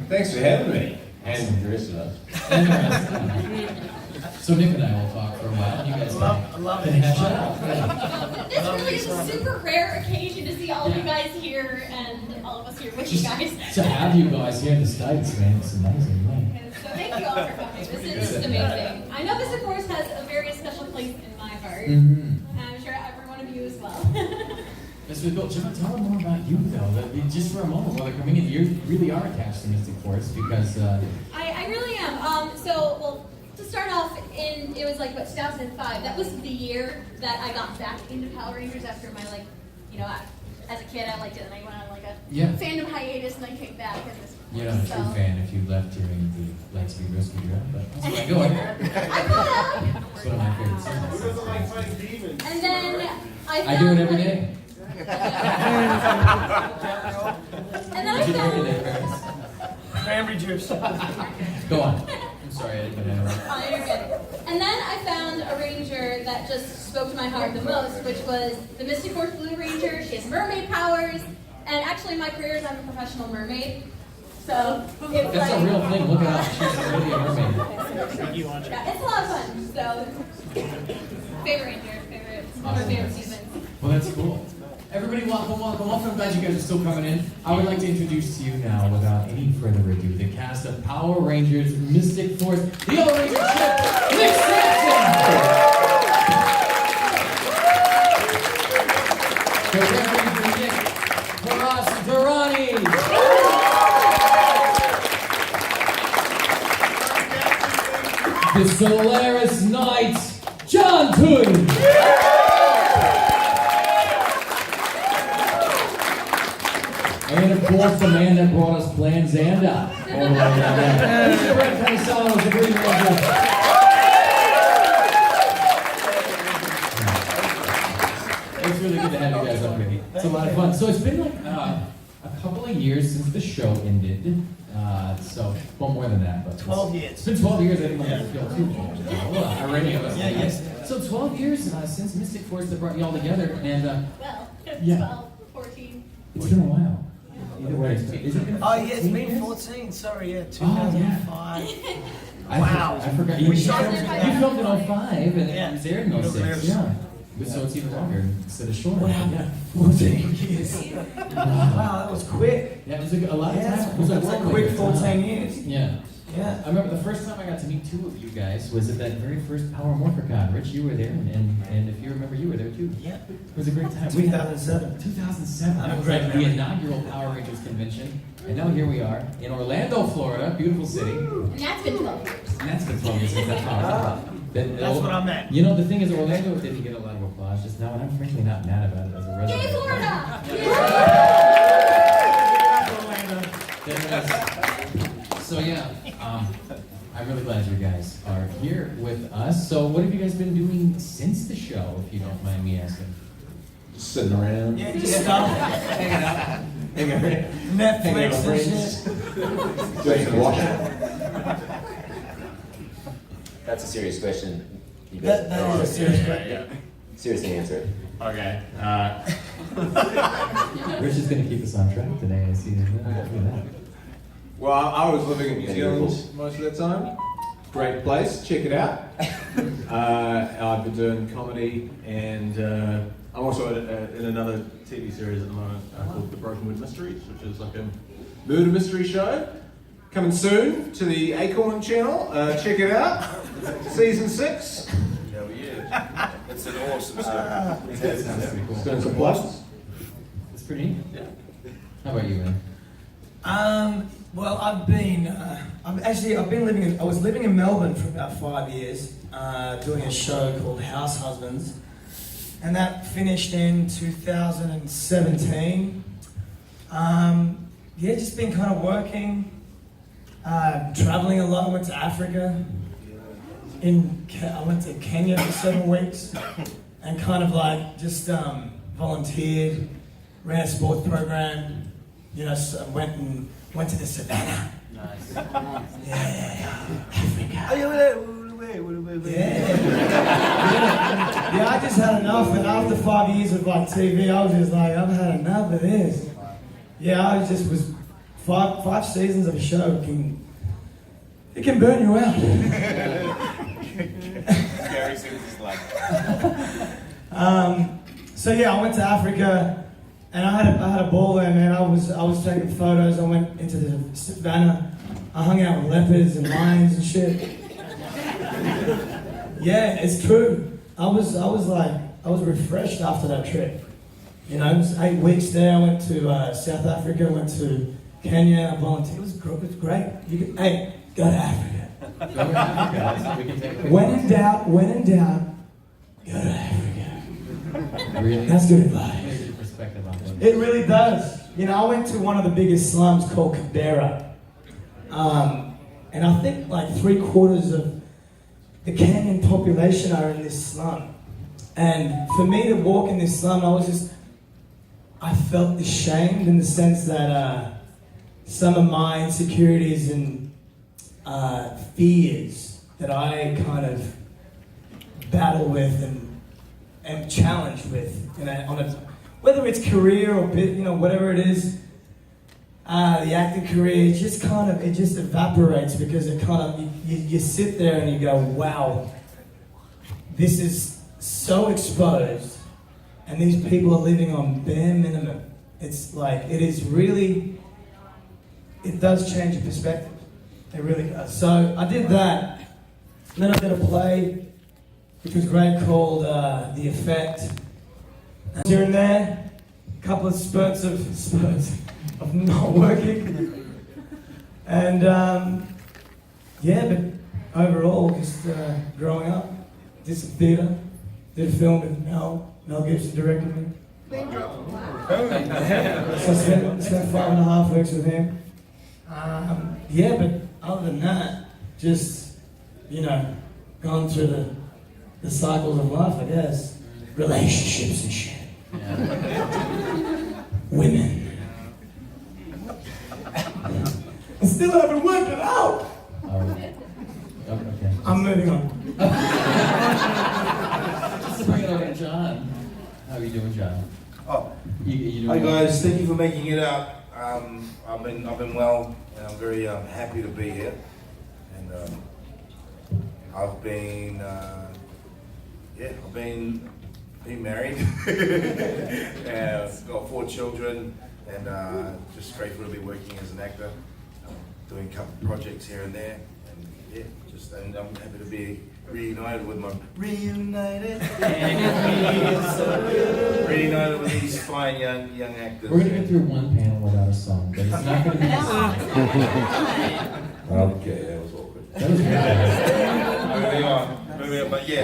Thanks for having me. And the rest of us. So Nick and I will talk for a while. You guys I love can it. hash it out. This really is a super rare occasion to see all of you guys here and all of us here with you guys. To have you guys here in the States, man, it's amazing, man. So thank you all for coming. This is just amazing. I know this, of course, has a very special place in my heart. And I'm sure every one of you as well. Yes, we built. John, tell them more about you, though. Just for a moment, while they're coming in, you really are attached to Mystic Force because. I really am. To start off, it was like, 2005. That was the year that I got back into Power Rangers after my, as a kid, I liked it, and I went on, a fandom hiatus, and I came back. You're not a true fan if you left during the Lightspeed Rescue Drive, but that's where I go. It's one of my favorite songs. Who doesn't like fighting demons? And then I do it every day. And then I found... Cranberry juice. Go on. I'm sorry, I didn't interrupt. Oh, you're good. And then I found a ranger that just spoke to my heart the most, which was the Mystic Force Blue Ranger. She has mermaid powers, and actually in my career is I'm a professional mermaid. So it's That's a real thing. Look at how she's really a mermaid. Yeah, it's a lot of fun. So favorite ranger, one of my favorite seasons. Well, that's cool. Everybody, welcome. I'm glad you guys are still coming in. I would like to introduce to you now, without any further ado, the cast of Power Rangers Mystic Force, the All Ranger Shique, Nick Sampson! The Ranger Nick, Paras Durrani! The Solaris Knight, John Toon! And of course, the man that brought us Plan Xander. He's the Red Penisanos, the Green Ranger. It's really good to have you guys up here. It's a lot of fun. So it's been like a couple of years since the show ended. Well, more than that, but 12 years. It's been 12 years. I think I'm going to feel too old. Already. Yes. So 12 years since Mystic Force that brought you all together, and 12, 14. It's been a while. Either way, is it been It's been 14. Sorry, 2005. Wow. I forgot. You filmed in 05 and it was aired in 06. Yeah. So it's even longer instead of shorter. Wow. 14 years. Wow, that was quick. Yeah, it was a lot of time. It was a quick 14 years. Yeah. Yeah. I remember the first time I got to meet two of you guys was at that very first Power Morphicon. Rich, you were there, and if you remember, you were there too. Yeah. It was a great time. 2007. 2007. I'm That was great like the memory. inaugural Power Rangers convention. And now here we are in Orlando, Florida, beautiful city. And that's been 12 years. And that's been 12 years since that Power. That's what I meant. You know, the thing is, Orlando didn't get a lot of applause just now, and I'm frankly not mad about it as a resident. Yay, Florida! So yeah, I'm really glad you guys are here with us. So what have you guys been doing since the show, if you don't mind me asking? Just sitting around. Yeah, just stuff. Hanging out. Netflix and shit. Doing some washing. That's a serious question. You That guys- is a serious question. Seriously answer it. Okay. Rich is going to keep us on track today. I see that. Well, I was living in New Zealand most of the time. Great place. Check it out. I've been doing comedy, and I'm also in another TV series at the moment called The Brokenwood Mysteries, which is like a murder mystery show. Coming soon to the Acorn channel. Check it out. Season 6. Hell yeah. It's an awesome show. That sounds pretty cool. Doing some plugs. It's pretty neat. Yeah. How about you, man? Well, I've been I was living in Melbourne for about 5 years, doing a show called House Husbands, and that finished in 2017. Just been kind of working, traveling a lot. I went to Africa. I went to Kenya for 7 weeks, and kind of like just volunteered, ran a sports program. Went to the savannah. Nice. Africa. Yeah, I just had enough, and after 5 years of like TV, I was just like, I've had enough of this. Yeah, I just was five seasons of a show can burn you out. Gary seems his like. So yeah, I went to Africa, and I had a ball there, man. I was taking photos. I went into the savannah. I hung out with leopards and lions and shit. Yeah, it's true. I was refreshed after that trip. You know, it was 8 weeks there. I went to South Africa, went to Kenya. I volunteered. It was great. Hey, go to Africa. Go to Africa, guys. We can take a When in doubt, go to Africa. really That's good advice. crazy perspective on things. It really does. You know, I went to one of the biggest slums called Kibera. And I think like 3/4 of the Kenyan population are in this slum. And for me to walk in this slum, I felt ashamed in the sense that some of my insecurities and fears that I kind of battle with and am challenged with, whether it's career or whatever it is, the acting career, it just evaporates because you sit there and you go, wow, this is so exposed, and these people are living on bare minimum. It's like, it does change your perspective. It really does. So I did that. Then I did a play, which was great, called The Effect. Here and there, a couple of spurts of not working. And but overall, just growing up, did some theatre, did a film with Mel Gibson directed me. So I spent 5.5 weeks with him. But other than that, just, gone through the cycles of life, I guess. Relationships and shit. Yeah. Women. I still haven't worked it out. Okay. I'm moving on. Just to bring it over to John. How are you doing, John? Oh, You doing hi well? guys, thank you for making it out. I've been well, and I'm very happy to be here. And I've been married, and I've got 4 children, and just grateful to be working as an actor, doing a couple of projects here and there, and I'm happy to be reunited with reunited with these fine young actors. We're gonna go through one panel without a song, but it's not gonna be a song. Okay, that was awkward. That was good. Moving on, but I yeah,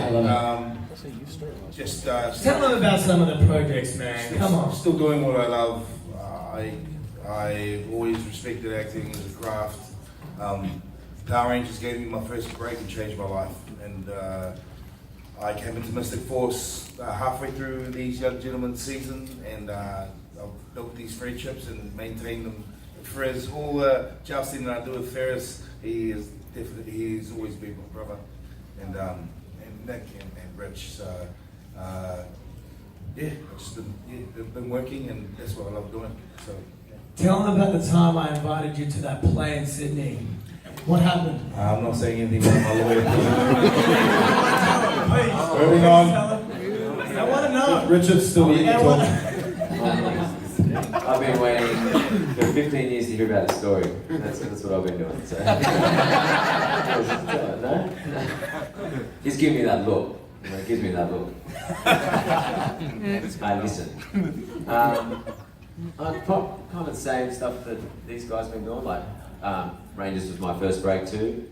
just Tell them about some of the projects, man. Come on. Still doing what I love. I always respected acting as a craft. Power Rangers gave me my first break and changed my life. And I came into Mystic Force halfway through these young gentlemen's season, and I've built these friendships and maintained them. Ferris, all the jousting that I do with Ferris, he's always been my brother, and Nick and Rich. So I've just been working, and that's what I love doing. So. Tell them about the time I invited you to that play in Sydney. What happened? I'm not saying anything about my lawyer. Please. Moving on. I want to know. Richard's still here. I've been waiting for 15 years to hear about the story. That's what I've been doing. So. No? He's giving me that look. It gives me that look. I listen. Kind of the same stuff that these guys have been doing. Like Rangers was my first break too,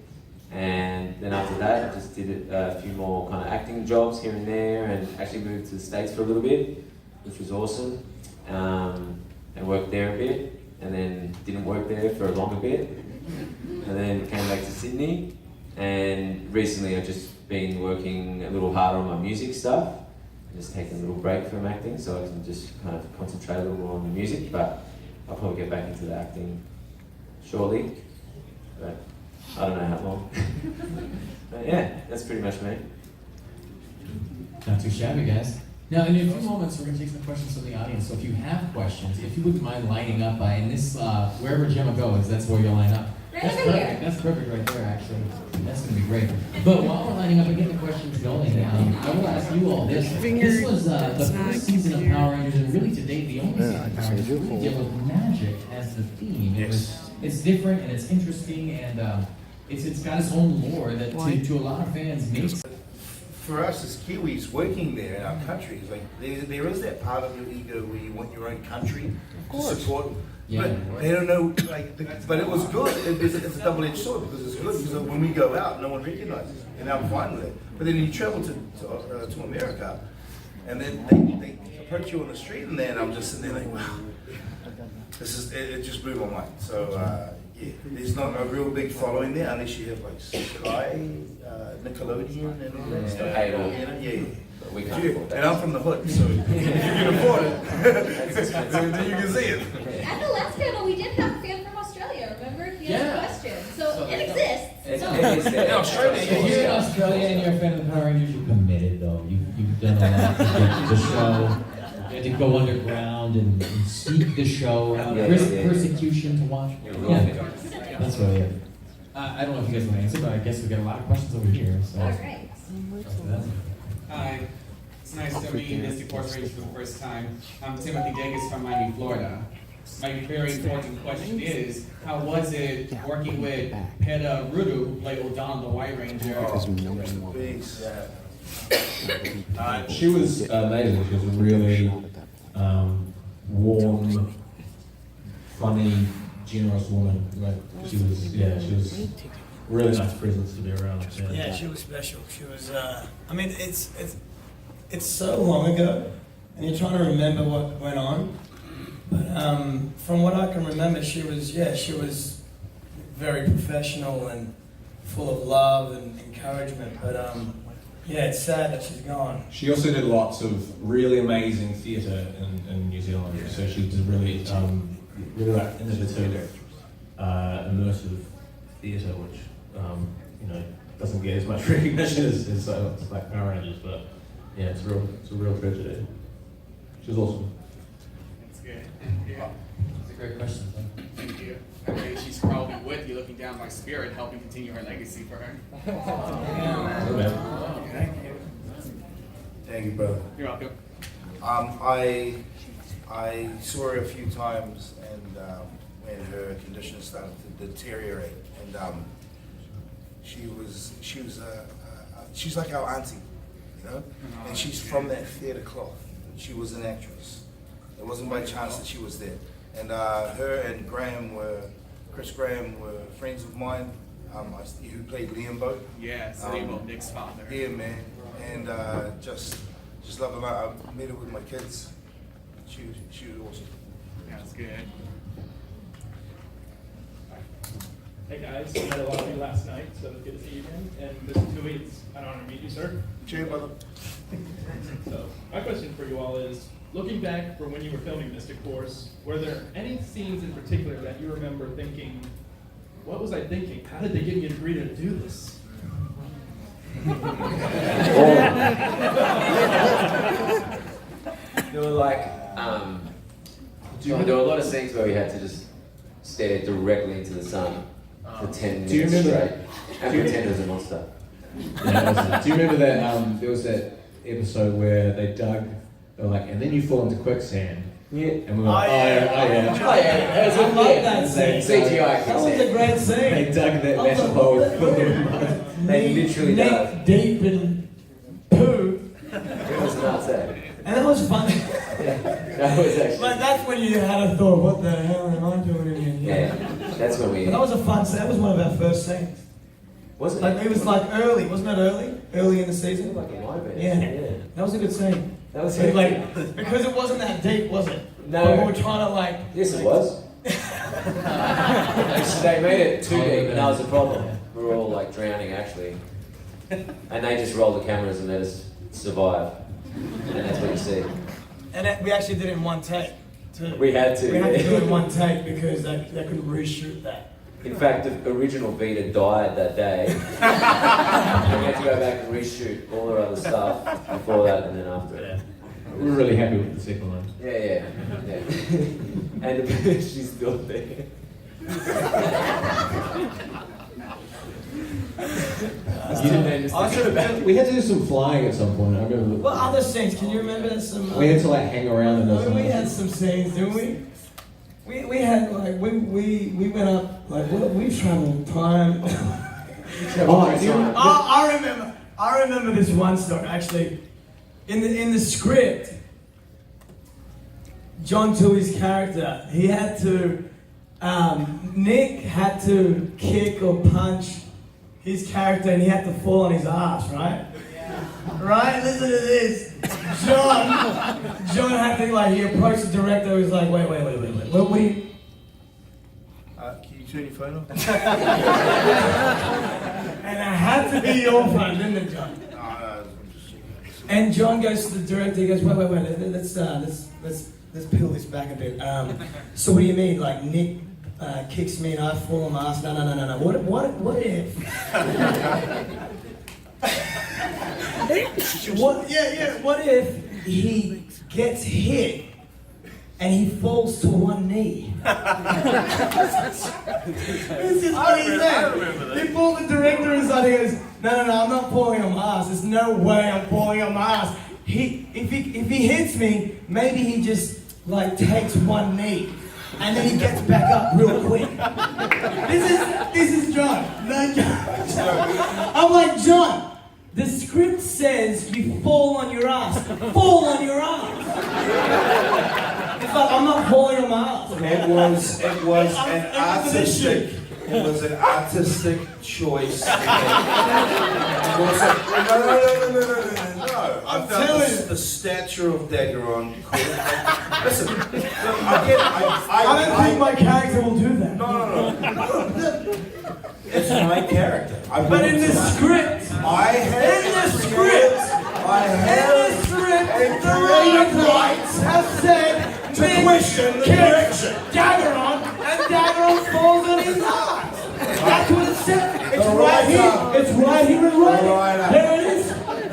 and then after that I just did a few more kind of acting jobs here and there, and actually moved to the States for a little bit, which was awesome. And worked there a bit, and then didn't work there for a longer bit, and then came back to Sydney. And recently I've just been working a little harder on my music stuff, and just taking a little break from acting so I can just kind of concentrate a little more on the music. But I'll probably get back into the acting shortly, but I don't know how long. But yeah, that's pretty much me. Not too shabby, guys. Now, in a few moments, we're going to take some questions from the audience. So if you have questions, if you wouldn't mind lining up in this, wherever Gemma goes, that's where you'll line up. Right That's over perfect. here. That's perfect right there, actually. That's going to be great. But while we're lining up and getting the questions going, I will ask you all this. This was the first season of Power Rangers, and really to date, the only season of Power Rangers really deal with magic as the theme. It's different and it's interesting, and it's got its own lore that to a lot of fans makes. For us as Kiwis working there in our country, it's like there is that part of your ego where you want your own country to support. Yeah. But they don't know, but it was good. It's a double-edged sword because it's good because when we go out, no one recognizes, and I'm fine with it. But then you travel to America, and then they approach you on the street, and then I'm just sitting there like, wow, it just blew my mind. So yeah, there's not a real big following there unless you have like Sky, Nickelodeon, and all that stuff. Yeah. We can't afford that. And I'm from the hood, so if you can afford it, then you can see it. At the last panel, we did have a fan from Australia, remember? If you had a question. So it exists. It's In Australia, If you're in Australia and you're a fan of the Power Rangers, you're committed though. You've done a lot to get the show. You had to go underground and seek the show. Persecution to watch. Yeah, that's really it. I don't know if you guys want to answer, but I guess we've got a lot of questions over here. So. All right. Hi, it's nice to meet Mystic Force Rangers for the first time. I'm Timothy Davis from Miami, Florida. My very important question is, how was it working with Peta Rudu, who played O'Donnell, the White Ranger? She was amazing. She was a really warm, funny, generous woman. Like she was really nice presence to be around. Yeah, she was special. She was. I mean, it's so long ago, and you're trying to remember what went on. But from what I can remember, she was very professional and full of love and encouragement. But yeah, it's sad that she's gone. She also did lots of really amazing theatre in New Zealand. So she did really like innovative, immersive theatre, which doesn't get as much recognition as like Power Rangers, but yeah, it's a real tragedy. She was awesome. That's good. Yeah. That's a great question. Thank you. I mean, she's probably with you, looking down my spirit, helping continue her legacy for her. Thank you. Thank you, brother. You're welcome. I saw her a few times, and when her condition started to deteriorate, and she's like our auntie, and she's from that theatre cloth. She was an actress. It wasn't by chance that she was there. And her and Chris Graham were friends of mine, who played Liam Boat. Yeah, Liam, Nick's father. Yeah, man. And just love her. I met her with my kids. She was awesome. Yeah, that's good. Hey guys, I met a lot of you last night, so it's good to see you again. And Mr. Tui, it's an honor to meet you, sir. Cheers, brother. So, my question for you all is, looking back for when you were filming Mystic Force, were there any scenes in particular that you remember thinking, what was I thinking? How did they get me to agree to do this? There were like, there were a lot of scenes where we had to just stare directly into the sun for 10 Do you minutes remember straight and pretend it was a monster. Yeah, do you remember that there was that episode where they were like, and then you fall into quicksand? Yeah. And we were like, oh yeah. I love that scene. CGI That was a great scene. They dug that massive hole and filled it with mud. They literally dug. Neck deep in poo. It was nuts, eh? And that was funny. That was actually. But that's when you had a thought, what the hell am I doing in here? Yeah, that's when we. But that was a fun scene. That was one of our first scenes. Was it? Like, it was like early, wasn't it early? Early in the season? Like it might have been. Yeah. That was a good scene. That was But, like, because it wasn't that deep, was it? No. But we were trying to like. Yes, it was. They made it too deep, and that was the problem. We were all like drowning, actually. And they just rolled the cameras and let us survive. And that's what you see. And we actually did it in one take, too. We had to. We had to do it in one take because they couldn't reshoot that. In fact, the original Vita died that day. And we had to go back and reshoot all our other stuff before that and then after it. We're really happy with the second one. Yeah. And she's still there. We had to do some flying at some point. I remember. What other scenes? Can you remember some? We had to like hang around and we had some scenes, didn't we? We had like we went up like we traveled time. I remember this one story actually. In the script, John Tui's character, he had to Nick had to kick or punch his character, and he had to fall on his ass, right? Yeah. Right? Listen to this. John had to he approached the director. He was like, wait. What do you? Can you turn your phone off? And it had to be your phone, didn't it, John? No, I'm just checking. And John goes to the director. He goes, wait. Let's peel this back a bit. So what do you mean? Like Nick kicks me and I fall on my ass? No. What if? What if he gets hit and he falls to one knee? This is what he said. He pulled the director aside. He goes, no, I'm not falling on my ass. There's no way I'm falling on my ass. If he hits me, maybe he just takes one knee, and then he gets back up real quick. This is John. No, John. I'm like, John, the script says you fall on your ass. Fall on your ass. It's like, I'm not falling on my ass. It was an artistic choice. No. I felt the stature of Dageron. Listen, I don't think my character will do that. No. It's my character. But in the script, the writers have said to question the direction. Dageron, and Dageron falls on his ass. That's what it said. It's right here. It's right here in writing.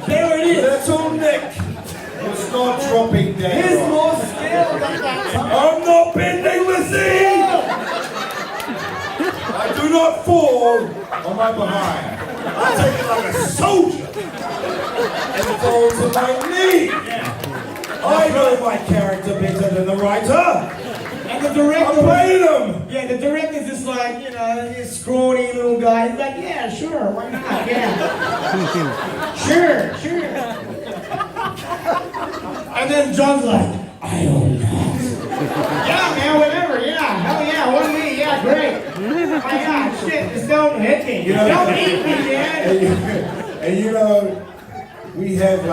There it is. That's all Nick. It's not dropping down. He's more skilled at that time. I'm not bending the sea. I do not fall on my behind. I take it like a soldier. And it falls to my knee. I know my character better than the writer. And the director, I played him. Yeah, the director's just like, this scrawny little guy. He's like, yeah, sure, why not? Yeah. Sure. And then John's like, I don't know. Yeah, man, whatever, yeah. Hell yeah, 1 knee, yeah, great. Oh my God, shit, just don't hit me. Don't eat me, man. And we had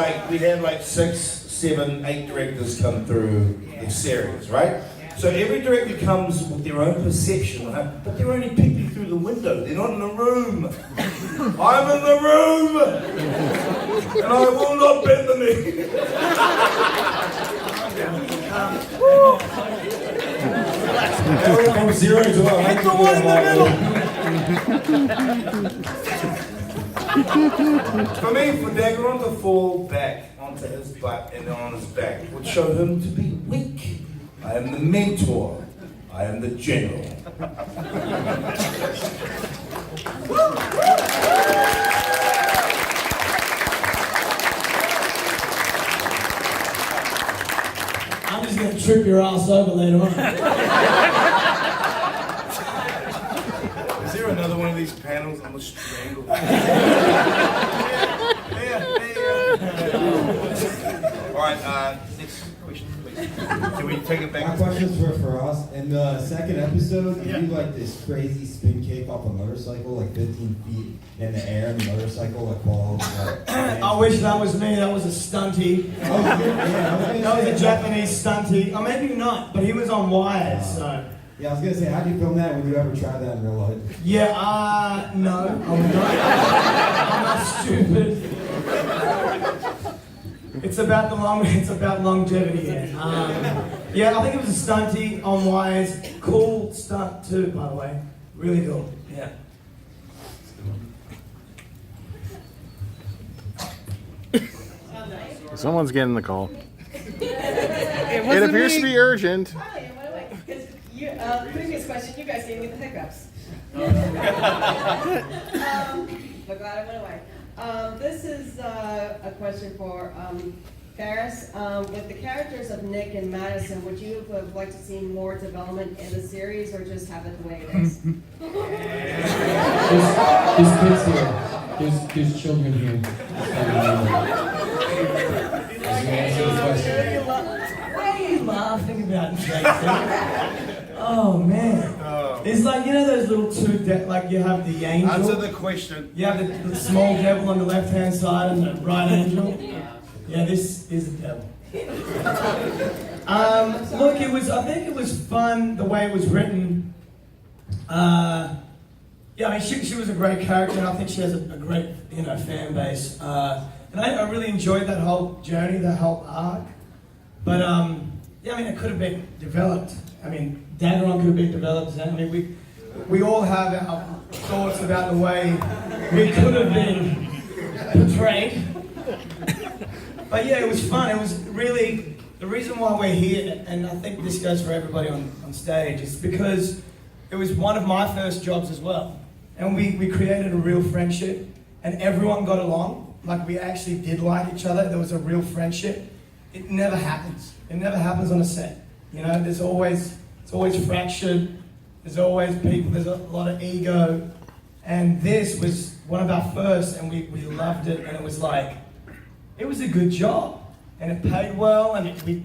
like 6, 7, 8 directors come through the series, right? So every director comes with their own perception, right? But they're only peeking through the window. They're not in the room. I'm in the room, and I will not bend the knee. Now we're from 0 to 1. Hit the one in the middle. For me, for Dageron to fall back onto his butt and then on his back would show him to be weak. I am the mentor. I am the general. I'm just going to trip your ass over later on. Is there another one of these panels? I'm going to strangle. All right, next question, please. Can we take it back? My question's for us. In the second episode, you do this crazy spin kick off a motorcycle, 15 feet in the air, and the motorcycle falls. I wish that was me. That was a stunty. That was a Japanese stunty. Or maybe not, but he was on wires, so. Yeah, I was gonna say, how do you film that? Would you ever try that in real life? Yeah, no, I'm not. I'm not stupid. It's about longevity here. Yeah, I think it was a stunty on wires. Cool stunt too, by the way. Really cool. Yeah. Someone's getting the call. It appears to be urgent. Finally, it went away. Because previous question, you guys gave me the hiccups. But glad it went away. This is a question for Ferris. With the characters of Nick and Madison, would you have liked to see more development in the series, or just have it the way it is? There's kids here. There's children here. As you answer the question. What are you laughing about, Jason? Oh man. It's like, you know those little two, like you have the angel. Answer the question. You have the small devil on the left hand side and the right angel. Yeah, this is the devil. Look, I think it was fun the way it was written. Yeah, I mean, she was a great character, and I think she has a great, fan base. And I really enjoyed that whole journey, that whole arc. But yeah, I mean, it could have been developed. I mean, Daggeron could have been developed. I mean, we all have our thoughts about the way we could have been portrayed. But yeah, it was fun. It was really the reason why we're here, and I think this goes for everybody on stage, is because it was one of my first jobs as well. And we created a real friendship, and everyone got along. Like, we actually did like each other. There was a real friendship. It never happens. It never happens on a set. It's always fractured. There's always people. There's a lot of ego. And this was one of our first, and we loved it. And it was like, it was a good job, and it paid well. And we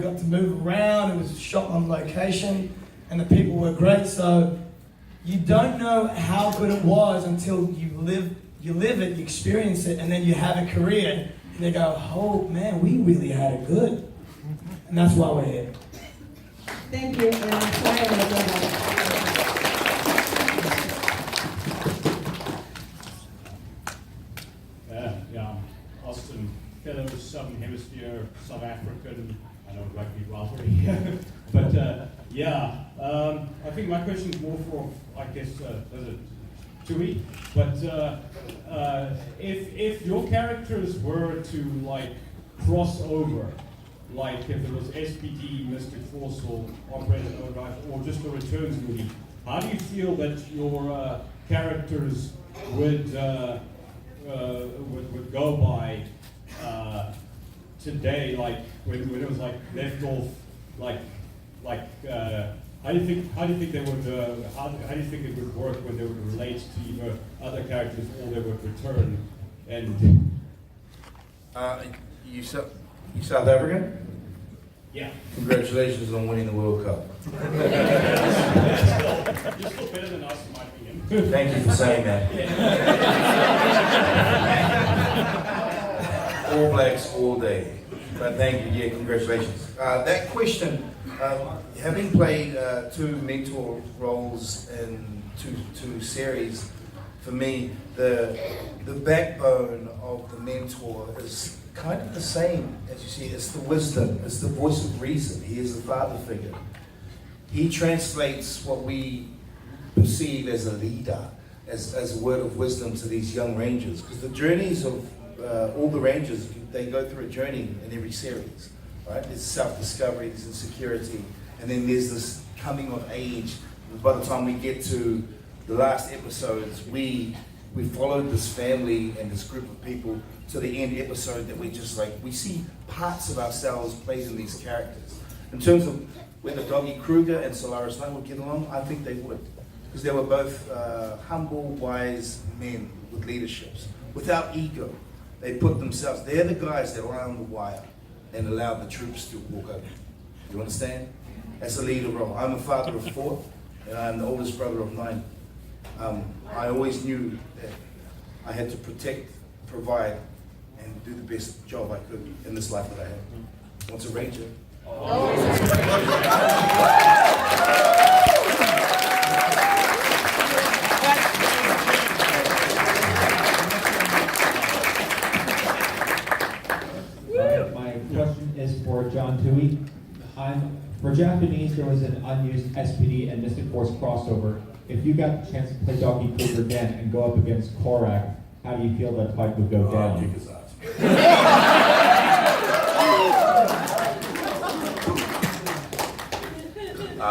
got to move around. It was shot on location, and the people were great. So you don't know how good it was until you live it, you experience it, and then you have a career. And they go, oh man, we really had it good. And that's why we're here. Thank you, and I'm sorry I'm gonna go home. Yeah, Austin, fellow Southern Hemisphere, South African, I know rugby rivalry. But yeah, I think my question is more for, I guess, Tui. But if your characters were to cross over, like if it was SPD, Mystic Force, or Operation Overdrive, or just a Returns movie, how do you feel that your characters would go by today? Like when it was left off, how do you think they would? How do you think it would work when they would relate to either other characters or they would return? And You South African? yeah, Congratulations on winning the World Cup. you're still better than us, in my opinion. Thank you for saying that. All Blacks all day. But thank you, yeah, congratulations. That question, having played two mentor roles in two series, for me, the backbone of the mentor is kind of the same as you see. It's the wisdom, it's the voice of reason. He is a father figure. He translates what we perceive as a leader, as a word of wisdom to these young Rangers. Because the journeys of all the Rangers, they go through a journey in every series, right? There's self-discovery, there's insecurity, and then there's this coming of age. By the time we get to the last episodes, we followed this family and this group of people to the end episode that we see parts of ourselves played in these characters. In terms of whether Doggy Kruger and Solaris Knight would get along, I think they would. Because they were both humble, wise men with leaderships, without ego. They put themselves, they're the guys that lie on the wire and allow the troops to walk over. You understand? That's a leader role. I'm a father of 4, and I'm the oldest brother of 9. I always knew that I had to protect, provide, and do the best job I could in this life that I had. What's a Ranger? My question is for John Tui. For Japanese, there was an unused SPD and Mystic Force crossover. If you got the chance to play Doggy Kruger again and go up against Korak, how do you feel that fight would go down?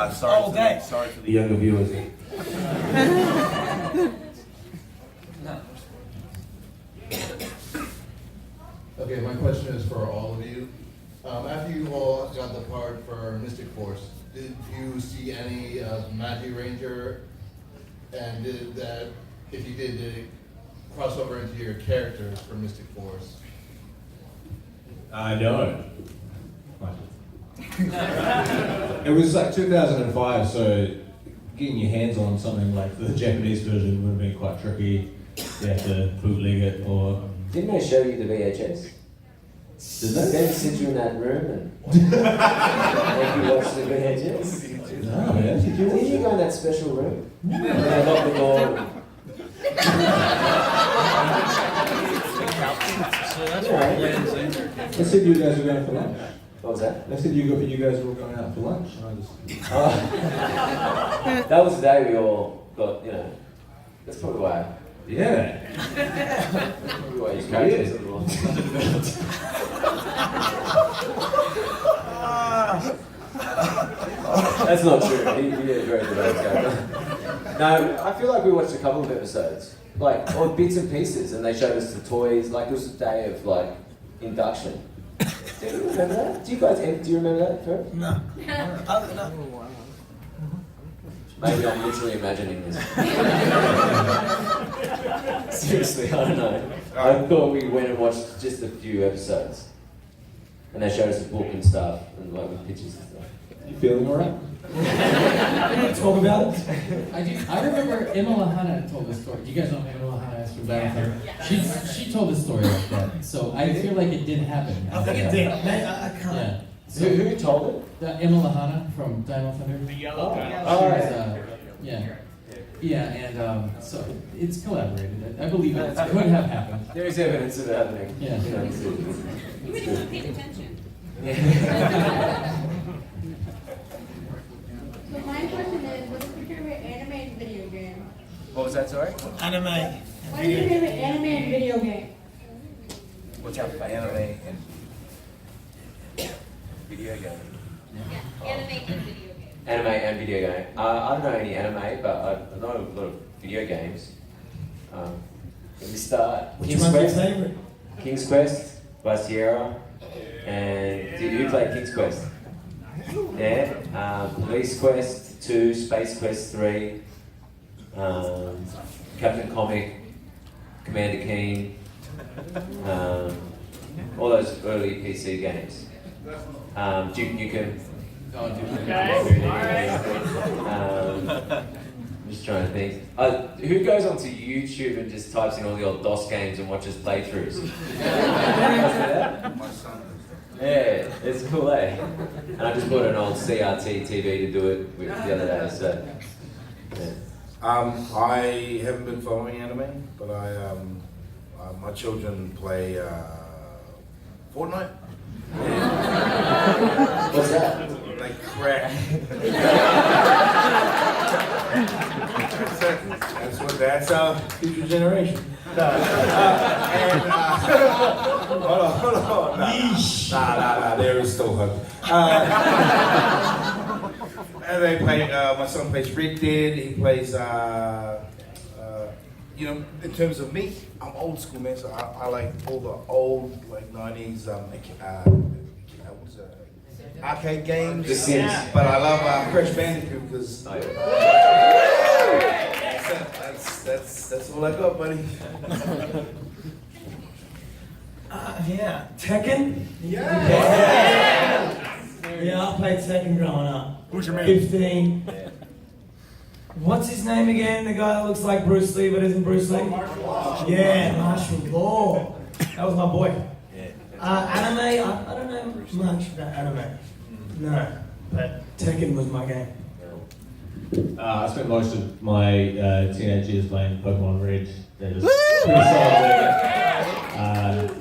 All day. Sorry for the younger viewers. Okay, my question is for all of you. After you all got the part for Mystic Force, did you see any Magic Ranger? And did that, if you did it cross over into your characters for Mystic Force? No. It was like 2005, so getting your hands on something like the Japanese version would have been quite tricky. You have to bootleg it or... Didn't they show you the VHS? Did they? They sit you in that room and make you watch the VHS? No, man. Did you Did you go in that special room? And they lock the door. They said you guys were going for lunch. What was that? They said you guys were going out for lunch. And I just... That was the day we all got, you know, that's probably why. Yeah. Probably why you carried it a little. That's not true. He did a very good character. No, I feel like we watched a couple of episodes, like, or bits and pieces, and they showed us the toys. Like, it was a day of, like, induction. Do you remember that? Do you remember that, Ferb? No. Maybe I'm literally imagining this. Seriously, I don't know. I thought we went and watched just a few episodes. And they showed us a book and stuff, and like with pictures and stuff. You feeling alright? Talk about it. I remember Emma Lahana told this story. Do you guys know Emma Lahana is from Battlefield? She told this story like that. So I feel like it did happen. I think it did. I can't. Yeah. So who told it? Emma Lahana from Dino Thunder. The yellow guy. Oh, Yeah. Yeah, and so it's collaborated. I believe it could have happened. There is evidence of it happening. Yeah. You know, You really should pay attention. So my question is, what's your favorite anime and video game? What was that, sorry? Anime. What is your favorite anime and video game? What's up, anime and video game? Yeah, anime and video game. Anime and video game. I don't know any anime, but I know a lot of video games. Let me start. Which one's your favorite? King's Quest by Sierra. And did you play King's Quest? Yeah. Police Quest 2, Space Quest 3, Captain Comic, Commander Keen, all those early PC games. Duke Nukem. I'm just trying to think. Who goes onto YouTube and just types in all the old DOS games and watches playthroughs? My son does that. Yeah, it's cool, eh? And I just bought an old CRT TV to do it with the other day, so. Yeah. I haven't been following anime, but my children play Fortnite. What's that? Like crack. That's our future generation. Hold on. Nah, there is still hope. And they play, my son plays Red Dead, he plays, you know, in terms of me, I'm old school, man, so I like all the old, like, 90s, arcade games. The Sims. But I love Crash Bandicoot because Oh, yeah. that's all I got, buddy. Yeah. Tekken? Yeah. Yeah, I played Tekken growing up. Who's your man? 15. What's his name again? The guy that looks like Bruce Lee but isn't Bruce Lee? Yeah, Martial Law. That was my boy. Anime? I don't know much about anime. No, but Tekken was my game. I spent most of my teenage years playing Pokemon Red. They're just pretty solid.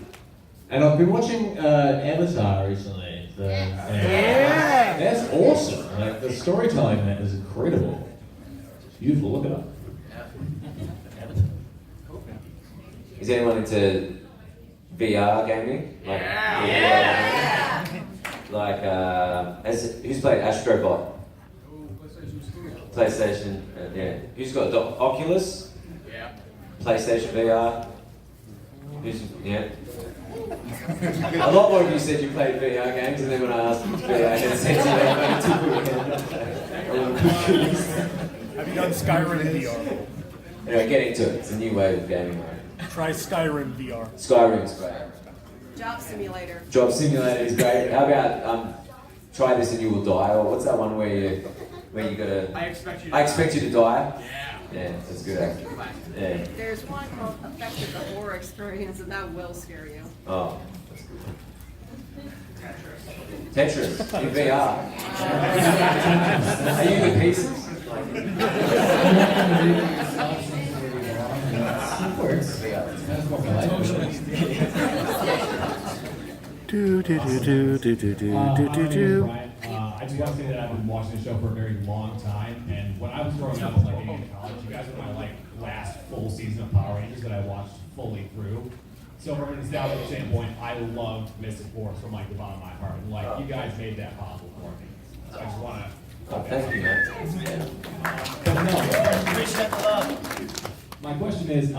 And I've been watching Avatar recently. That's awesome. Like the storytelling in that is incredible. It's beautiful. Look it up. Is anyone into VR gaming? Like, who's played Astrobot? PlayStation, yeah. Who's got the Oculus? Yeah. PlayStation VR? Who's, yeah. A lot more of you said you played VR games, and then when I asked you VR headsets, Have you done Skyrim VR? Anyway, get into it. It's a new way of gaming, right? Try Skyrim VR. Skyrim's great. Job simulator. Job Simulator is great. How about try this and you will die? Or what's that one where you gotta? I expect you. I expect you to die. Yeah. Yeah, that's good. Actually. Yeah. There's one called Affected the Horror Experience, and that will scare you. Oh, that's good. Tetris in VR. Are you the pieces? I just want to say that I've been watching the show for a very long time, and when I was growing up, like being in college, you guys were my last full season of Power Rangers that I watched fully through. So from a nostalgic standpoint, I love Mystic Force from the bottom of my heart. You guys made that possible for me. So I just want to. Oh, thank you, man. Appreciate the love. My question is,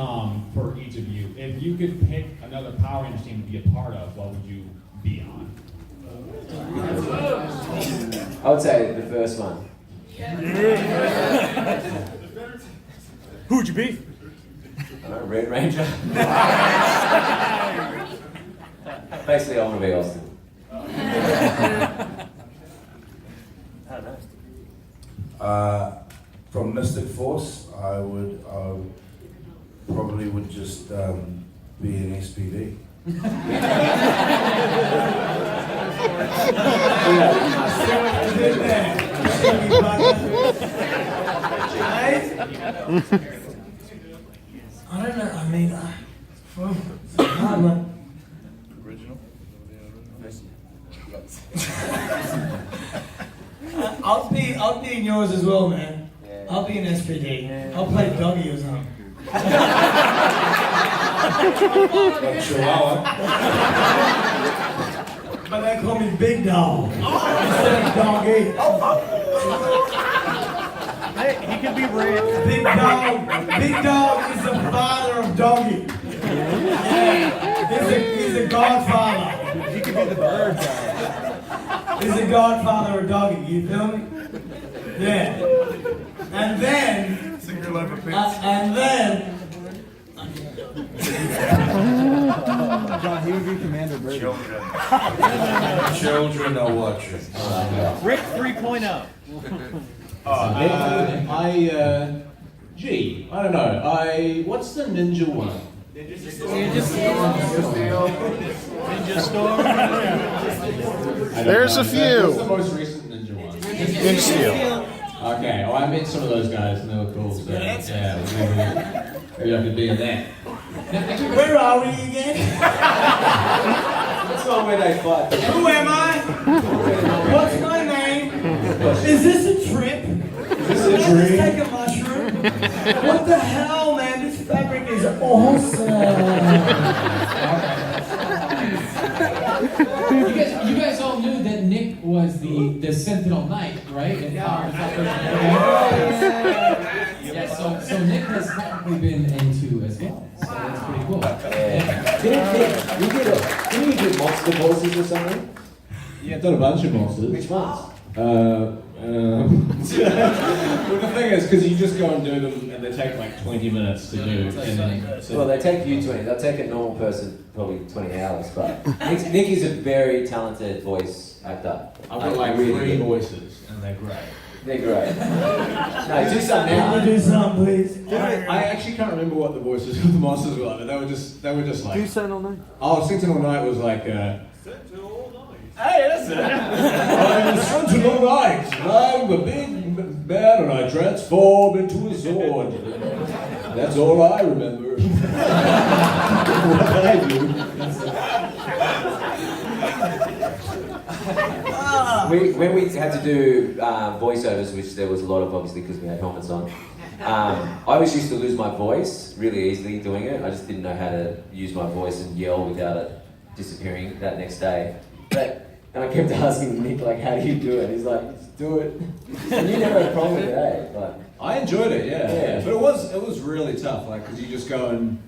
for each of you, if you could pick another Power Rangers team to be a part of, what would you be on? I would say the first one. Who would you be? Red Ranger. Basically, I want to be Austin. I don't know. From Mystic Force, I probably would just be an SPD. I don't know. I mean, Original? I'll be in yours as well, man. I'll be an SPD. I'll play doggy or something. But they call me Big Dog instead of Doggy. Hey, he could be red. Big Dog is the father of Doggy. Yeah. He's a godfather. He could be the bird guy. He's the godfather of Doggy. You feel me? Yeah. And then. John, he would be Commander Bird. Children are watching. Rick 3.0. I don't know. What's the ninja one? Ninja Storm. There's a What's the few. most recent ninja one? Ninja Steel. Okay, I met some of those guys and they were cool. So, yeah, maybe I could be in that. Where are we again? That's not where they fight. Who am I? What's my name? Is this a trip? Is this a Did I just dream? take a mushroom? What the hell, man? This fabric is awesome. You guys all knew that Nick was the Sentinel Knight, right? Yeah, so Nick has probably been into as well. So that's pretty cool. Didn't you do monster voices or something? Yeah, I've done a bunch of monsters. Which ones? Well, the thing is, because you just go and do them, and they take like 20 minutes to do. And then, Well, they take you 20. They'll take a normal person probably 20 hours. But Nick is a very talented voice actor. I've got like really 3 voices, and they're great. They're great. No, do something Can you now. do something, please? I actually can't remember what the voices of the monsters were like, but they were just like. Do Sentinel Knight. Oh, Sentinel Knight was like. Hey, that's it. I'm Sentinel Knight. I'm a big man, and I transform into a sword. That's all I remember. What I do. When we had to do voiceovers, which there was a lot of obviously because we had helmets on, I always used to lose my voice really easily doing it. I just didn't know how to use my voice and yell without it disappearing that next day. But And I kept asking Nick, like, how do you do it? He's like, just do it. And you never had a problem with it, eh? Like, I enjoyed it, yeah. Yeah. But it was really tough, like, because you just go and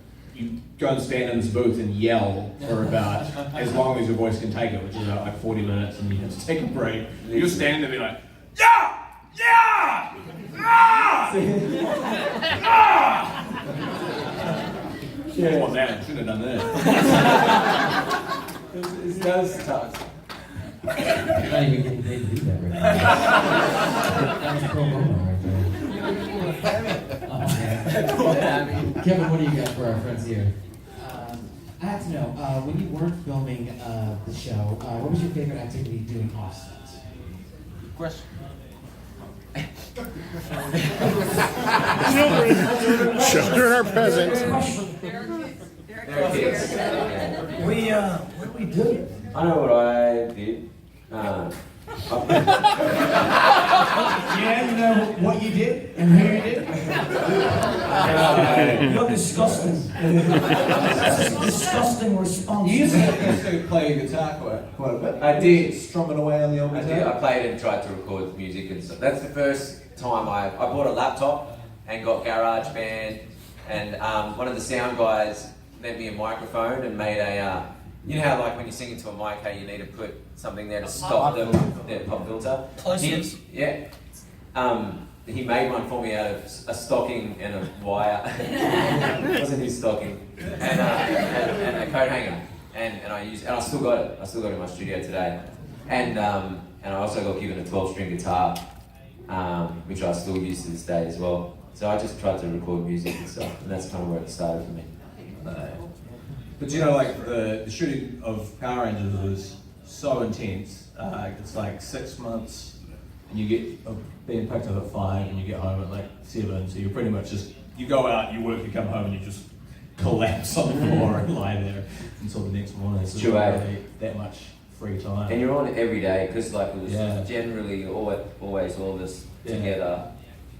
stand in this booth and yell for about as long as your voice can take it, which is about like 40 minutes, and you have to take a break. You just stand there and be like, yeah! Yeah! Ah! Ah! Yeah. Well, man, should have done that. That was tough. You're not even getting paid to do that right now. That was pro bono right there. Kevin, what do you got for our friends here? I have to know, when you weren't filming the show, what was your favorite activity doing off-set? Question. Children are present. What do we do? I know what I did. Yeah, you know what you did and who you did? You're disgusting. That's a disgusting response. You used to play guitar quite a bit. I did. Strumming away on the old I guitar. did. I played and tried to record music and stuff. That's the first time I bought a laptop and got GarageBand, and one of the sound guys lent me a microphone and made a. You know how like when you sing into a mic, how you need to put something there to stop the pop filter. He made one for me out of a stocking and a wire. It wasn't his stocking, and a coat hanger. And I still got it. I still got it in my studio today. And I also got given a 12-string guitar, which I still use to this day as well. So I just tried to record music and stuff, and that's kind of where it started for me. But you know, like the shooting of Power Rangers was so intense. It's like 6 months, and you get being picked up at 5, and you get home at like 7. So you're pretty much you go out, you work, you come home, and you just collapse on the floor and lie there until the next morning. So True, there's not really that much free time. And you're on it every day because like it was generally always all of us Yeah. together.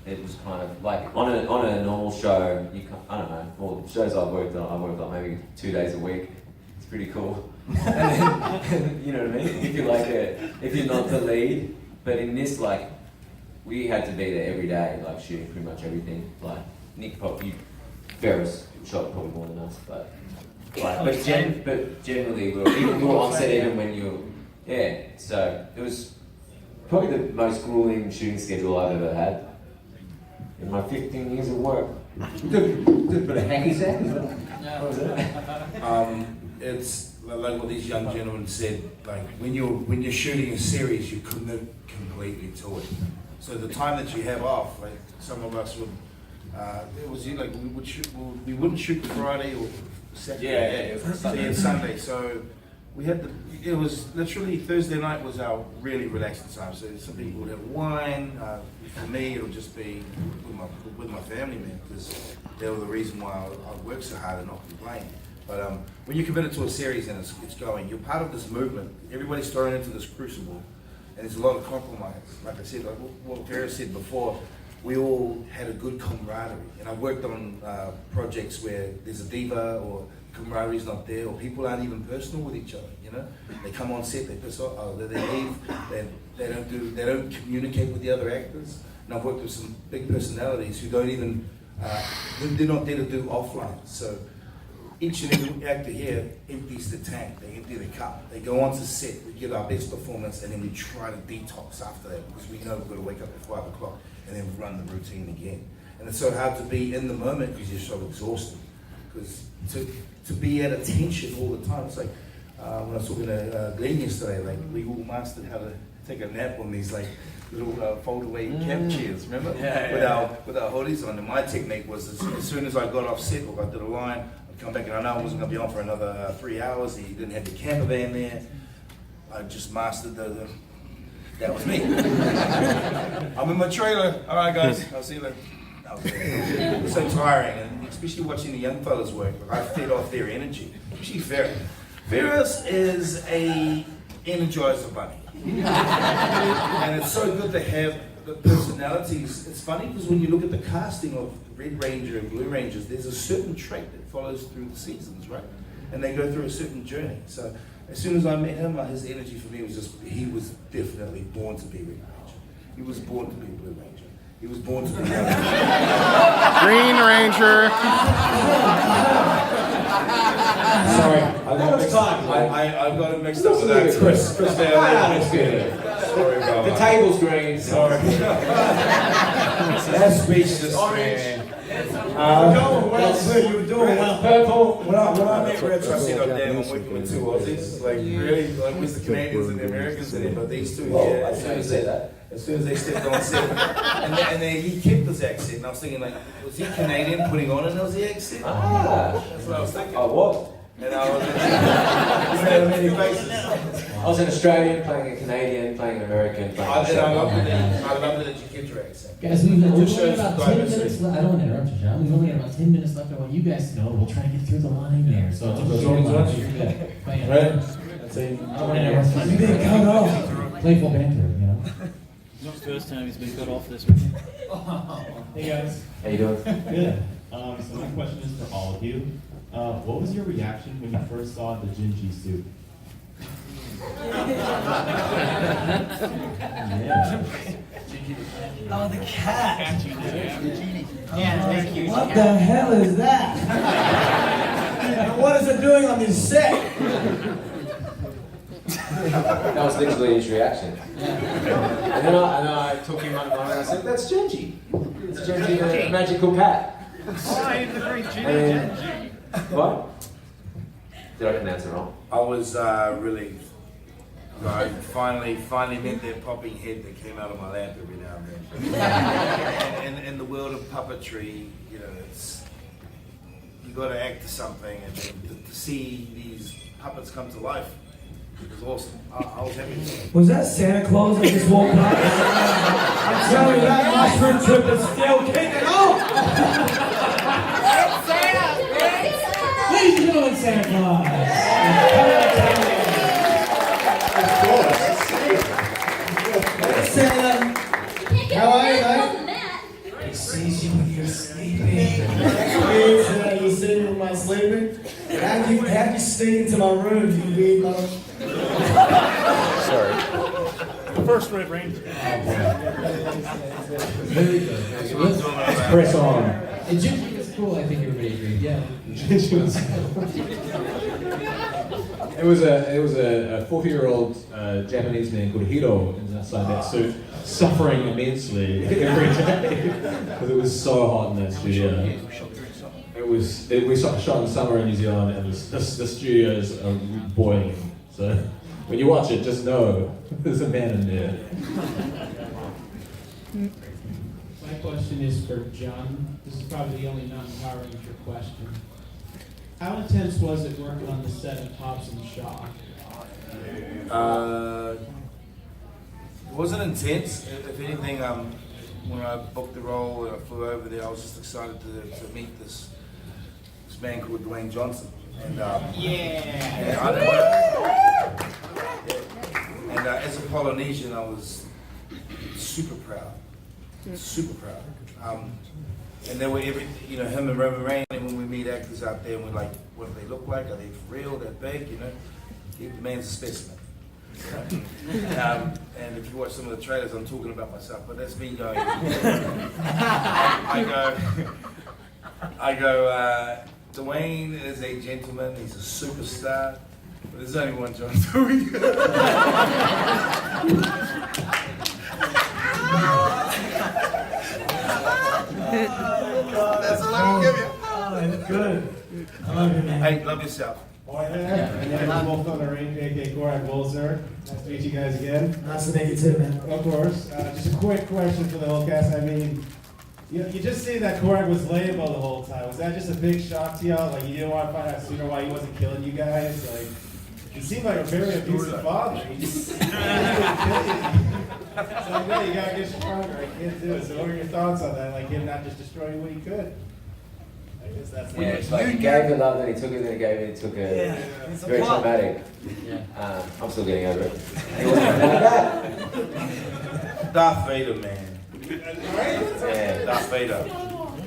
It was kind of like on a normal show. You can't, I don't know. Well, the shows I've worked on maybe 2 days a week. It's pretty cool. And then, you know what I mean? If you're like if you're not the lead, but in this like we had to be there every day, like shooting pretty much everything. Like Nick Ferris shot probably more than us, but generally we were on set even when so it was probably the most grueling shooting schedule I've ever had in my 15 years of work. Did a bit of hacky sack as well. What was it? It's like what these young gentlemen said. Like when you're shooting a series, you commit completely to it. So the time that you have off, like some of us would, it was like we wouldn't shoot Friday or Saturday, Saturday and Sunday. So we had it was literally Thursday night was our really relaxing time. So some people would have wine. For me, it'll just be with my family, man, because they were the reason why I work so hard and not complain. But when you're committed to a series and it's going, you're part of this movement. Everybody's thrown into this crucible, and there's a lot of compromise. Like I said, like what Paris said before, we all had a good camaraderie. And I've worked on projects where there's a diva or camaraderie's not there, or people aren't even personal with each other. You know, they come on set, they piss off, they leave, they don't communicate with the other actors. And I've worked with some big personalities who don't even they're not there to do offline. So each and every actor here empties the tank, they empty the cup, they go onto set, we give our best performance, and then we try to detox after that because we know we've got to wake up at 5 o'clock and then run the routine again. And it's so hard to be in the moment because you're so exhausted. Because to be at attention all the time, it's like when I was talking to Glenn yesterday, like we all mastered how to take a nap on these like little fold-away camp chairs, remember? With our hoodies on. And my technique was as soon as I got off set or I did a line, I'd come back and I know I wasn't going to be on for another 3 hours. He didn't have the camper van there. I just mastered that was me. I'm in my trailer. All right, guys, I'll see you later. It was so tiring, and especially watching the young fellas work. I fed off their energy. Especially Ferris. Ferris is a energizer bunny. And it's so good to have the personalities. It's funny because when you look at the casting of Red Ranger and Blue Rangers, there's a certain trait that follows through the seasons, right? And they go through a certain journey. So as soon as I met him, his energy for me was just, he was definitely born to be Red Ranger. He was born to be Blue Ranger. He was born to be Green Ranger. Sorry, I've got it mixed up with that. Chris down there. Sorry about The that. table's green. Sorry. That's speechless, man. Well, sir, you were doing well. Purple. When I met Red, I said, oh damn, I'm working with two Aussies. Like, really? Like, with the Canadians and the Americans in it, but these two, yeah. As soon as they stepped on set. And then he kept his accent, and I was thinking, like, was he Canadian putting on an Aussie accent? That's what I was thinking. I was. And I was many faces. I was an Australian playing a Canadian, playing an American, playing I love it that you kept your accent. Guys, we've only Just shows about 10 diversity. minutes left. I don't want to interrupt you, John. We've only got about 10 minutes left. I want you guys to know we'll try to get through the line there. So it's a short line. Right. I want to interrupt you. You've been cut off. Playful banter, you know? Not the first time he's been cut off this week. Hey guys. How you doing? Good. So my question is for all of you. What was your reaction when you first saw the Gingy suit? Yeah. Oh, the cat. Yeah, What the hell is that? And what is it doing on this set? That was literally his reaction. And then I took him under my arm and I said, that's Genji. It's Genji the magical cat. Why the great And- What? Did I pronounce it wrong? I was really, I finally met that popping head that came out of my lap every now and then. And in the world of puppetry, you know, it's, you got to act to something, and to see these puppets come to life, it was awesome. I was happy to see it. Was that Santa Claus that just walked by? I'm telling you, that mushroom trip is still kicking off! Ladies and gentlemen, Santa Claus. Santa, You can't get how are you, any mate? than that. It sees you when you're sleeping. You see me when I'm sleeping? How'd you sneak into my room, you weird mother? Sorry. First Red Ranger. Very good. Let's Press on. And Gingy was cool, I think everybody agreed. Yeah. Gingy was cool. It was a 40-year-old Japanese man called Hiro inside that suit, suffering immensely every day because it was so hot in that studio. We shot in summer in New Zealand, and the studios are boiling. So when you watch it, just know there's a man in there. My question is for John. This is probably the only non-Power Ranger question. How intense was it working on the set of Hobbs and Shaw? It wasn't intense. If anything, when I booked the role and I flew over there, I was just excited to meet this man called Dwayne Johnson. And as a Polynesian, I was super proud. Super proud. And there were him and Roman Reigns, and when we meet actors out there and we're like, what do they look like? Are they for real? That big? You know? The man's a specimen. And if you watch some of the trailers, I'm talking about myself, but that's me going. I go, Dwayne is a gentleman, he's a superstar, but there's only one John Dewey. That's all I can give you. Oh, it's good. I love you, man. Hey, love yourself. And then Wolf on the Range, aka Gorak Wolzer. Nice to meet you guys again. Nice to meet you too, man. Of course. Just a quick question for the whole cast. I mean, you just say that Gorak was labeled the whole time. Was that just a big shock to y'all? Like, you didn't want to find out sooner why he wasn't killing you guys? Like, he seemed like a very abusive father. He just so like, no, you gotta get stronger. I can't do it. So what are your thoughts on that? Like, him not just destroying what he could? I guess that's Yeah, it's like he gave the love, then he took it, then he gave it, he took it. Yeah, It's very traumatic. Yeah. I'm still getting over it. He wasn't like that. Darth Vader, man. Yeah. Darth Vader.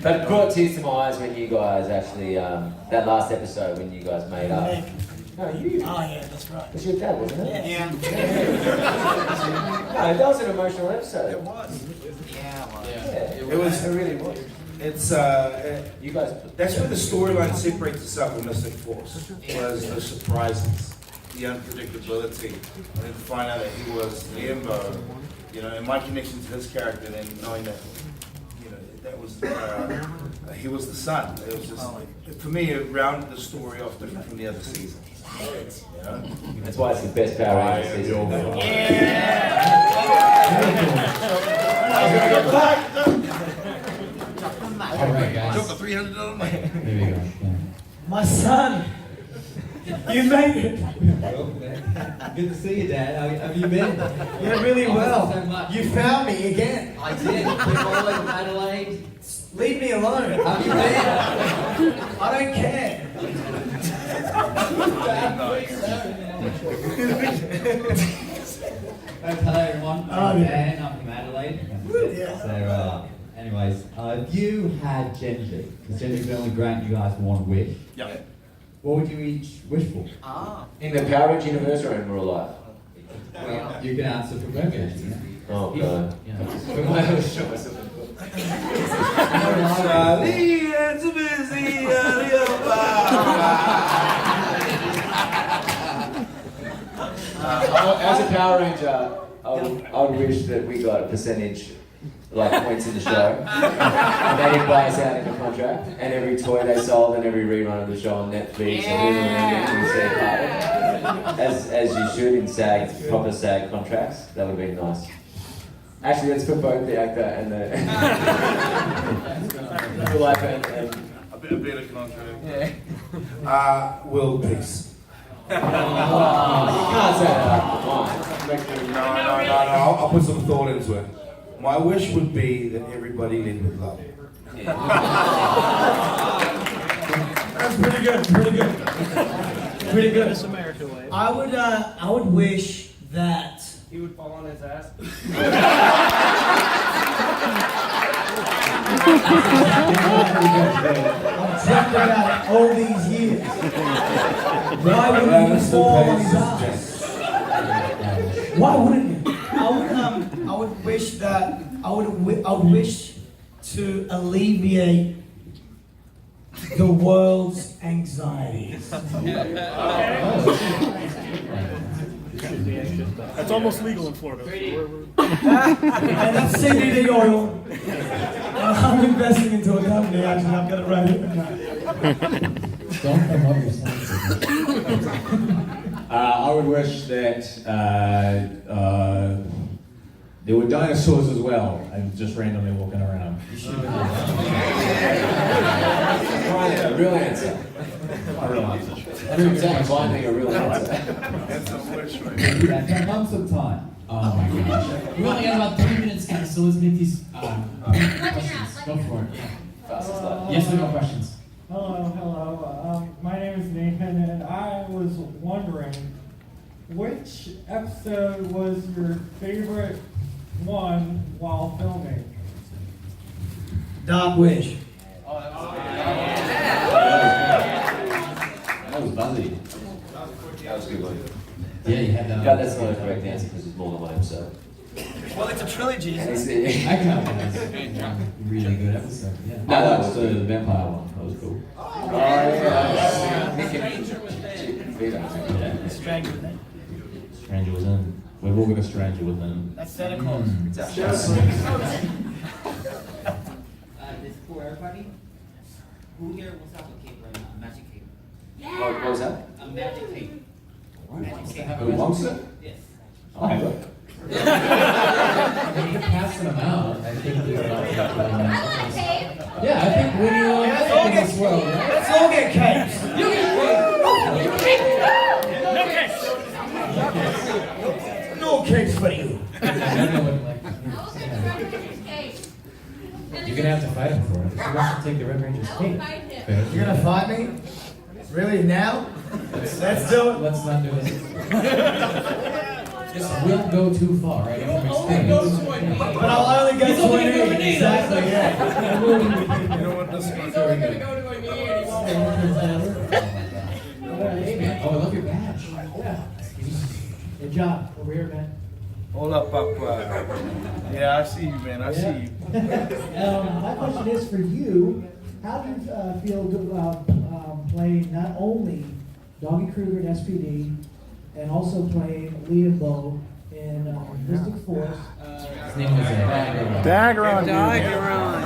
But it brought tears to my eyes when you guys actually, that last episode when you guys made up. No, you. Oh yeah, that's right. It's your dad, wasn't it? Yeah. No, that was an emotional episode. It was. It was. It really was. It's You guys. that's where the storyline separates itself from Mystic Force. Was the surprises, the unpredictability, and then to find out that he was Limbo, you know, and my connection to his character, and then knowing that, you know, that was he was the son. It was just for me, it rounded the story off different from the other seasons. You know? That's why it's the best Power Rangers season. All right, guys. Took the $300 money. There we go. Yeah. My son, you made it. Good to see you, Dad. How have you been? Yeah, really well. So much. You found me again. I did. Came all the way from Adelaide. Leave me alone. How have you been? I don't care. Hello, everyone. I'm Dan. I'm from Adelaide. Yeah. So, anyways, if you had Ginger, because Ginger can only grant you guys one wish, Yep. what would you each wish for? In the Power Rangers universe or in real life? Well, you can answer for both, actually. Oh god. Yeah. Show myself in the book. Charlie, it's busy. As a Power Ranger, I would wish that we got a percentage, like points in the show, and they didn't buy us out in the contract, and every toy they sold and every rerun of the show on Netflix and as you should in SAG, proper SAG contracts, that would be nice. Actually, let's put both the actor and the real life and A bit of contract. yeah. World peace. You can't say that. Come on. No. I'll put some thought into it. My wish would be that everybody live with love. That's pretty good. Pretty good. This America way. I would wish that He would fall on his ass. I've dreamt about it all these years. Why wouldn't you fall on his ass? Why wouldn't you? I would wish that I would wish to alleviate the world's anxieties. That's almost legal in Florida. And that's CBD oil. And I'm investing into a company, actually. I've got it right here. Don't promote yourself. I would wish that there were dinosaurs as well, and just randomly walking around. A real answer. A real answer. I mean, exactly finding a real answer. Yeah, 10 months of time. Oh my gosh. We only got about 3 minutes, guys, so let's make these questions. Go for it. Yeah. Fastest lap. Yes, we have questions. Hello. My name is Nathan, and I was wondering, which episode was your favorite one while filming? Dark Wish. That was buzzy. That was a good one. Yeah, you had that. Yeah, that's not a correct answer because it's more than one episode. Well, it's a trilogy. I I count that as one really good episode. Yeah. No, that was the vampire one. That was cool. Oh, yeah. Nick and Yeah. Stranger Things. Stranger Within. We've all got a stranger within. That's Santa Claus. It's This is for everybody. Who here wants to have a cape right now? A magic cape. What was that? A magic cape. Magic cape. Who wants it? Yes. I'll have it. You can pass them out. I think we're about to I like tape. Yeah, I think when you're Let's all in get this world, right? Let's all get capes. You get No capes for you. You're gonna have to fight him for it. Who wants to take the Red Ranger's cape? You're gonna fight me? Really now? Let's do it. Let's not do this. This will go too far, right? From experience. But I'll only go He's to only an gonna go knee. to knee. Exactly, yeah. You know what? This is Oh, I love your Hey, John, over here, man. Hold up. Yeah, I see you, man. I see you. My question is for you. How do you feel about playing not only Doggy Kruger in SPD and also playing Liam Bow in Mystic Force? His name was Daggeron. Sorry, Daggeron.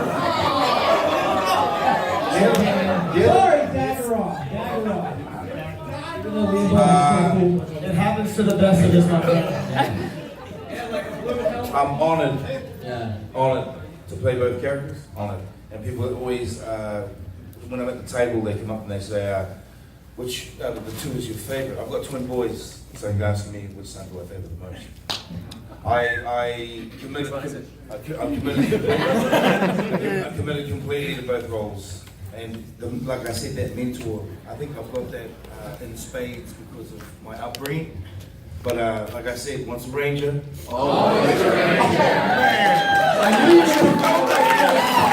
It happens to the best of us, my friend. I'm honored to play both characters. Honored, and people are always, when I'm at the table, they come up and they say, "Which out of the two is your favorite?" I've got twin boys, so you ask me which son do I favor the most. I'm committed completely to both roles, and like I said, that mentor. I think I've got that in spades because of my upbringing. But like I said, once a Ranger, always a Ranger. I knew you were going to go right there.